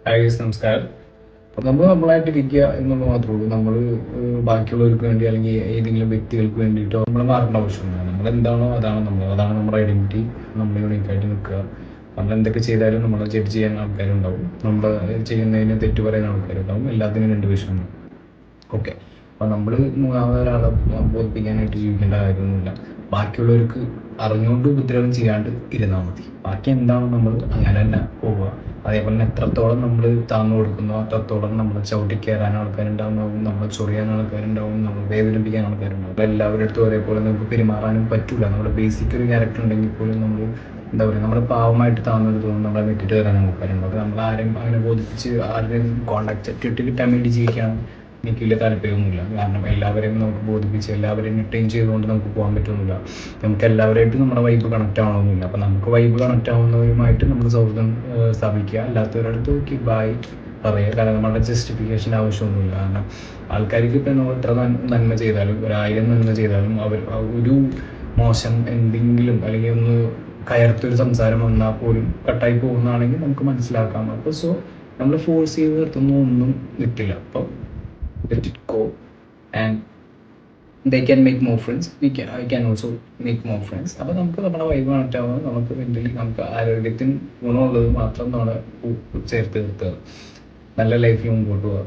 Hi guys, നമസ്കാരം. അപ്പോൾ നമ്മൾ നമ്മളായിട്ട് ഇരിക്കുക എന്നുള്ളത് മാത്രമേ ഉള്ളൂ. നമ്മൾ ബാക്കിയുള്ളവർക്ക് വേണ്ടി അല്ലെങ്കിൽ ഏതെങ്കിലും വ്യക്തികൾക്ക് വേണ്ടിയിട്ടോ നമ്മൾ മാറേണ്ട ആവശ്യമില്ല. നമ്മളെന്താണോ അതാണ് നമ്മുടെ ഐഡൻറ്റിറ്റി. നമ്മൾ യൂണീക്കായിട്ട് നിൽക്കുക. നമ്മൾ എന്തൊക്കെ ചെയ്താലും നമ്മളെ ജഡ്ജ് ചെയ്യാൻ ആൾക്കാരുണ്ടാവും. നമ്മൾ ചെയ്യുന്നതിന് തെറ്റ് പറയാൻ ആൾക്കാരുണ്ടാവും. എല്ലാത്തിനും രണ്ട് വശമുണ്ട്. ഓക്കെ, അപ്പോൾ നമ്മൾ മൂന്നാമത് ഒരാളെ ബോധിപ്പിക്കാനായിട്ട് ജീവിക്കേണ്ട കാര്യമൊന്നുമില്ല. ബാക്കിയുള്ളവർക്ക് അറിഞ്ഞുകൊണ്ട് ഉപദ്രവം ചെയ്യാണ്ട് ഇരുന്നാൽ മതി. ബാക്കി എന്താണ് നമ്മൾ അങ്ങനെ തന്നെ പോവുക. അതേപോലെ തന്നെ എത്രത്തോളം നമ്മൾ താന്നു കൊടുക്കുന്നു അത്രത്തോളം നമ്മൾ ചവിട്ടി കയറാൻ ആൾക്കാരുണ്ടാവും, നമ്മൾ ചൊറിയാൻ ആൾക്കാരുണ്ടാവും, നമ്മൾ വേദനിപ്പിക്കാൻ ആൾക്കാരുണ്ടാവും. എല്ലാവരുടെ അടുത്തും ഒരേപോലെ നമുക്ക് പെരുമാറാനും പറ്റില്ല. നമ്മുടെ ബേസിക് ഒരു ക്യാരക്ടർ ഉണ്ടെങ്കിൽ പോലും നമ്മൾ എന്താ പറയുക, നമ്മുടെ പാവമായിട്ട് താന്നെടുത്തോളം നമ്മളെ വെട്ടിട്ട് തരാൻ ആൾക്കാരുണ്ടാവും. നമ്മൾ ആരെയും അങ്ങനെ ബോധിപ്പിച്ച് ആരുടെയും കോണ്ടാക്ട് കിട്ടാൻ വേണ്ടി ജീവിക്കാൻ എനിക്ക് വലിയ താല്പര്യമൊന്നുമില്ല. കാരണം എല്ലാവരെയും നമുക്ക് ബോധിപ്പിച്ച് എല്ലാവരെയും റിട്ടൈൻ ചെയ്തുകൊണ്ട് നമുക്ക് പോകാൻ പറ്റുന്നില്ല. നമുക്ക് എല്ലാവരായിട്ടും നമ്മുടെ വൈബ് കണക്റ്റ് ആവണമെന്നില്ല. അപ്പം നമുക്ക് വൈബ് കണക്റ്റ് ആവുന്നവരുമായിട്ട് നമ്മൾ സൗഹൃദം സ്ഥാപിക്കുക. അല്ലാത്തവരുടെ അടുത്ത് നോക്കി ബായ് പറയുക. കാരണം നമ്മുടെ ജസ്റ്റിഫിക്കേഷൻ ആവശ്യമൊന്നുമില്ല. കാരണം ആൾക്കാർക്ക് ഇപ്പം നമ്മൾ എത്ര നന്മ ചെയ്താലും 1000 നന്മ ചെയ്താലും അവർ ഒരു മോശം എന്തെങ്കിലും അല്ലെങ്കിൽ ഒന്ന് കയർത്തൊരു സംസാരം വന്നാൽ പോലും കട്ടായി പോകുന്നതാണെങ്കിൽ നമുക്ക് മനസ്സിലാക്കാം. അപ്പോൾ നമ്മൾ ഫോഴ്സ് ചെയ്ത് നിർത്തുന്ന ഒന്നും നിൽക്കില്ല. അപ്പോൾ let it go and they can make more friends. I can also make more friends. അപ്പോൾ നമുക്ക് നമ്മുടെ വൈബ് കണക്റ്റ് ആവുക, നമുക്ക് മെൻ്റലി നമുക്ക് ആരോഗ്യത്തിന് ഗുണമുള്ളത് മാത്രം നമ്മളെ ചേർത്ത് നിർത്തുക. നല്ല ലൈഫിൽ മുമ്പോട്ട് പോവുക.